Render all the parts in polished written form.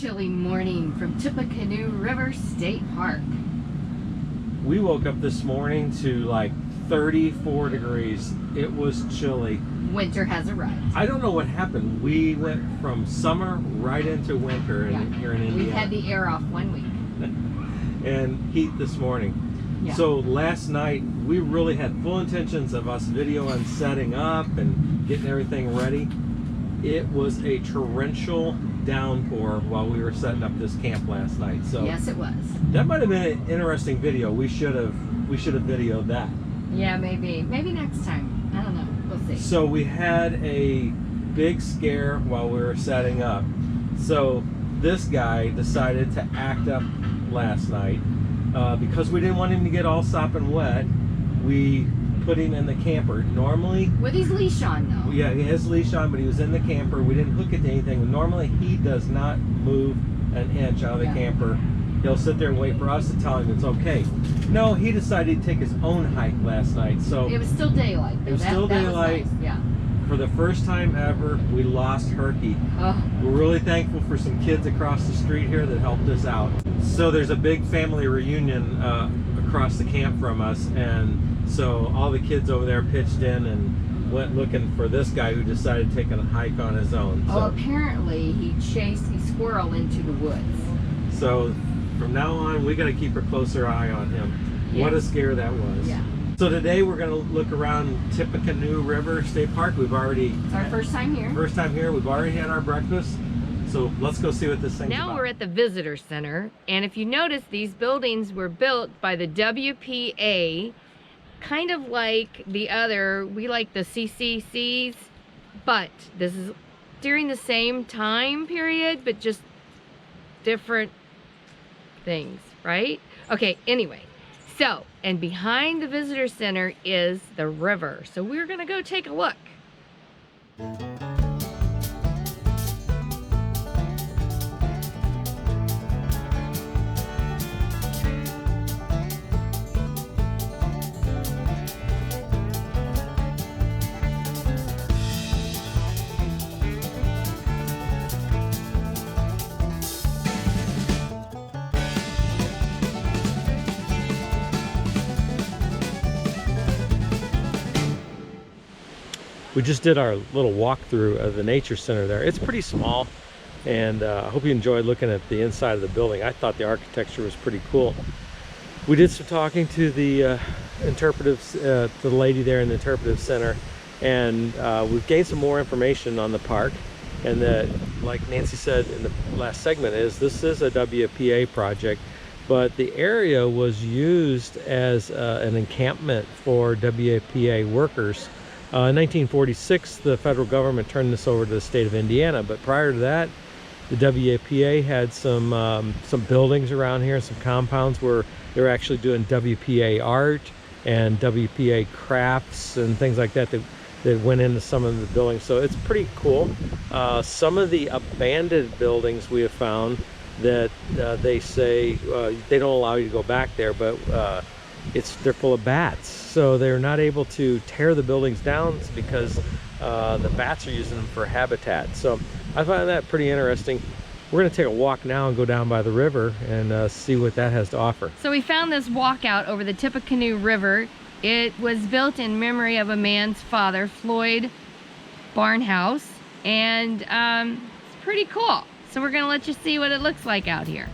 chilly morning from Tippecanoe River State Park. We woke up this morning to like 34 degrees. It was chilly. Winter has arrived. I don't know what happened. We went from summer right into winter here in Indiana. We had the air off 1 week. And heat this morning. Yeah. So last night we really had full intentions of us videoing setting up and getting everything ready. It was a torrential downpour while we were setting up this camp last night. So yes, it was. that might have been an interesting video. We should have videoed that. Yeah, maybe next time. I don't know. We'll see. So we had a big scare while we were setting up. So this guy decided to act up last night because we didn't want him to get all sopping wet. We put him in the camper. Normally, with his leash on though. Yeah, he has leash on, but he was in the camper. We didn't hook it to anything. Normally he does not move an inch out of the camper. He'll sit there and wait for us to tell him it's okay. No, he decided to take his own hike last night. So it was still daylight. It was still daylight. Was nice. Yeah. For the first time ever, we lost Herky. Oh. We're really thankful for some kids across the street here that helped us out. So there's a big family reunion across the camp from us, and so all the kids over there pitched in and went looking for this guy who decided to take a hike on his own. So, apparently he chased a squirrel into the woods. So from now on, we got to keep a closer eye on him. Yes. What a scare that was. Yeah. So today we're going to look around Tippecanoe River State Park. It's our first time here. First time here. We've already had our breakfast. So let's go see what this thing's about. Now we're at the Visitor Center, and if you notice, these buildings were built by the WPA, kind of like the other, we like the CCCs, but this is during the same time period, but just different things, right? Okay, anyway. So, and behind the Visitor Center is the river. So we're gonna go take a look. We just did our little walkthrough of the nature center there. It's pretty small, and I hope you enjoyed looking at the inside of the building. I thought the architecture was pretty cool. We did some talking to the the lady there in the interpretive center, and we've gained some more information on the park. And that, like Nancy said in the last segment, this is a WPA project, but the area was used as an encampment for WPA workers. In 1946, the federal government turned this over to the state of Indiana, but prior to that, the WPA had some buildings around here, some compounds where they were actually doing WPA art and WPA crafts and things like that that went into some of the buildings. So it's pretty cool. Some of the abandoned buildings we have found that they say they don't allow you to go back there, but they're full of bats. So they're not able to tear the buildings down because the bats are using them for habitat. So I find that pretty interesting. We're gonna take a walk now and go down by the river and see what that has to offer. So we found this walkout over the Tippecanoe River. It was built in memory of a man's father, Floyd Barnhouse, and it's pretty cool. So we're gonna let you see what it looks like out here.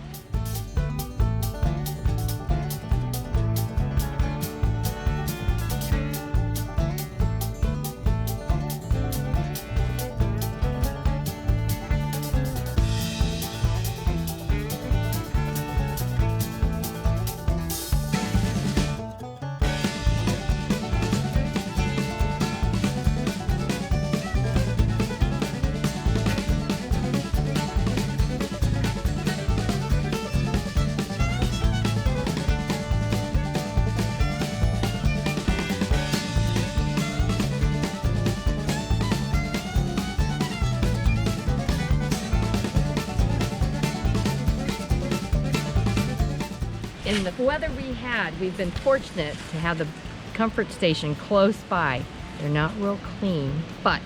In the weather we had, we've been fortunate to have the comfort station close by. They're not real clean, but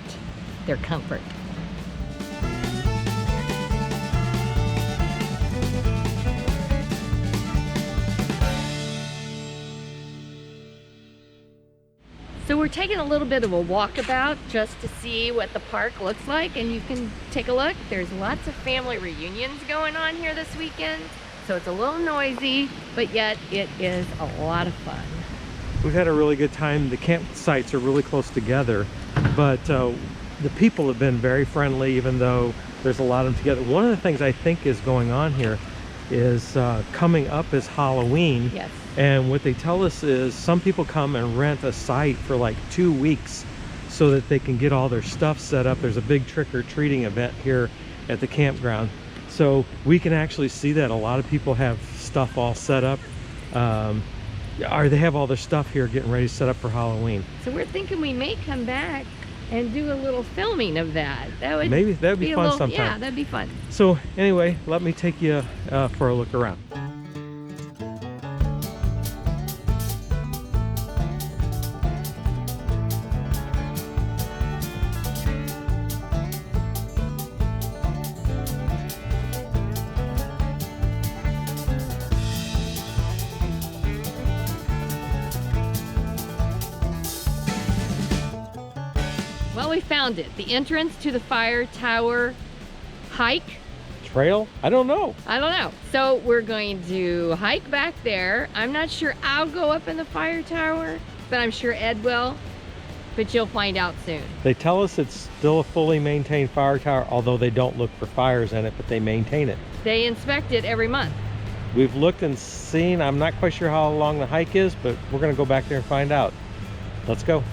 they're comfort. we're taking a little bit of a walkabout just to see what the park looks like, and you can take a look. There's lots of family reunions going on here this weekend, so it's a little noisy, but yet it is a lot of fun. We've had a really good time. The campsites are really close together, but the people have been very friendly, even though there's a lot of them together. One of the things I think is going on here is coming up is Halloween. Yes. And what they tell us is some people come and rent a site for like 2 weeks so that they can get all their stuff set up. There's a big trick-or-treating event here at the campground. So we can actually see that a lot of people have stuff all set up. Or they have all their stuff here getting ready to set up for Halloween. So we're thinking we may come back and do a little filming of that. That would be fun sometime. Yeah, that'd be fun. So anyway, let me take you for a look around. Well, we found it. The entrance to the Spire Tower hike. Trail? I don't know. So we're going to hike back there. I'm not sure I'll go up in the Spire Tower, but I'm sure Ed will. But you'll find out soon. They tell us it's still a fully maintained fire tower, although they don't look for fires in it, but they maintain it. They inspect it every month. We've looked and seen. I'm not quite sure how long the hike is, but we're going to go back there and find out. Let's go.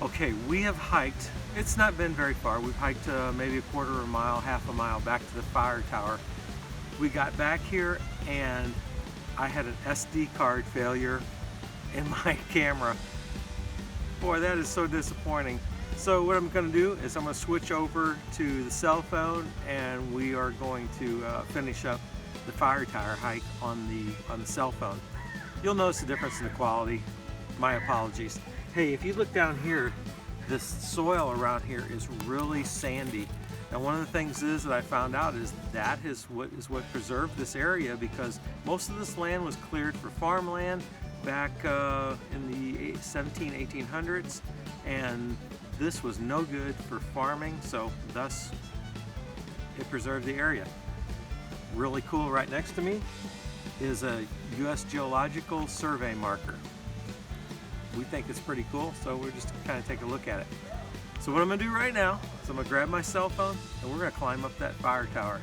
Okay, we have hiked. It's not been very far. We've hiked maybe a quarter of a mile, half a mile back to the fire tower. We got back here and I had an SD card failure in my camera. Boy, that is so disappointing. So what I'm going to do is I'm going to switch over to the cell phone and we are going to finish up the fire tower hike on the cell phone. You'll notice the difference in the quality. My apologies. Hey, if you look down here, this soil around here is really sandy. And one of the things is that I found out is that is what preserved this area, because most of this land was cleared for farmland back in the 1800s, and this was no good for farming, so thus it preserved the area. Really cool. Right next to me is a U.S. Geological Survey marker. We think it's pretty cool, so we're just kind of take a look at it. So what I'm gonna do right now is I'm gonna grab my cell phone and we're gonna climb up that fire tower.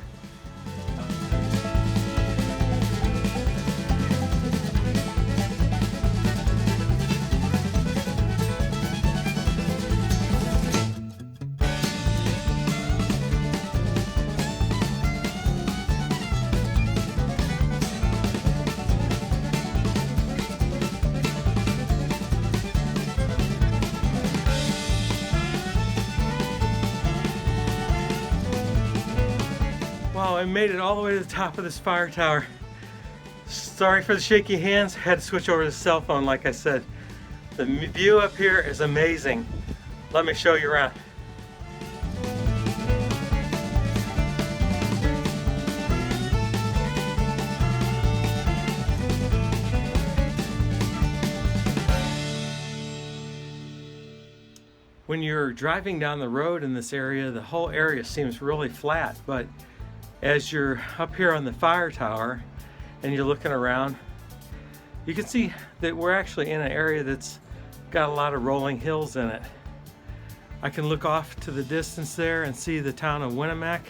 Wow, I made it all the way to the top of this fire tower. Sorry for the shaky hands, had to switch over to the cell phone like I said. The view up here is amazing. Let me show you around. When you're driving down the road in this area, the whole area seems really flat, but as you're up here on the fire tower and you're looking around, you can see that we're actually in an area that's got a lot of rolling hills in it. I can look off to the distance there and see the town of Winnemac,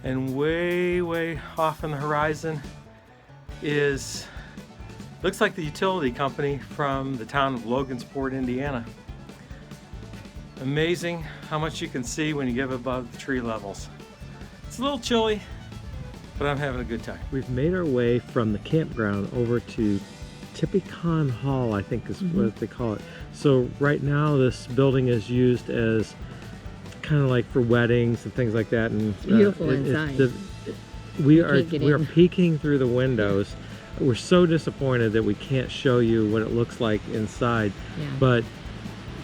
and way off on the horizon looks like the utility company from the town of Logansport, Indiana. Amazing how much you can see when you get above the tree levels. It's a little chilly, but I'm having a good time. We've made our way from the campground over to Tippecanoe Hall, I think is what they call it. So right now this building is used as kind of like for weddings and things like that. And it's beautiful inside. We are peeking through the windows. We're so disappointed that we can't show you what it looks like inside. Yeah. But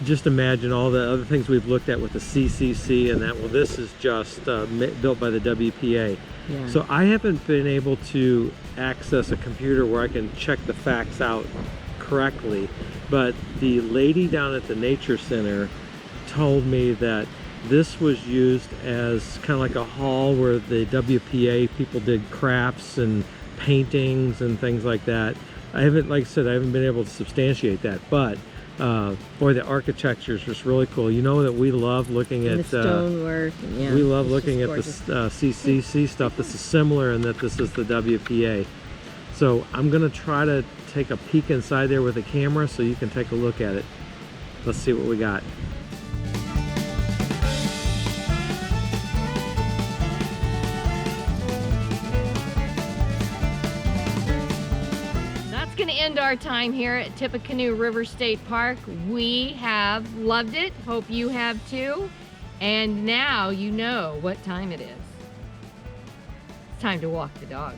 just imagine all the other things we've looked at with the CCC and that. Well, this is just built by the WPA. Yeah. So I haven't been able to access a computer where I can check the facts out correctly, but the lady down at the Nature Center told me that this was used as kind of like a hall where the WPA people did crafts and paintings and things like that. I haven't, like I said, I haven't been able to substantiate that, but boy, the architecture is just really cool. You know that we love looking And at the stonework. Yeah, we love it's looking at just the gorgeous. CCC stuff. This is similar in that this is the WPA. So I'm gonna try to take a peek inside there with a camera so you can take a look at it. Let's see what we got. Going to end our time here at Tippecanoe River State Park. We have loved it. Hope you have too. And now you know what time it is. It's time to walk the dog.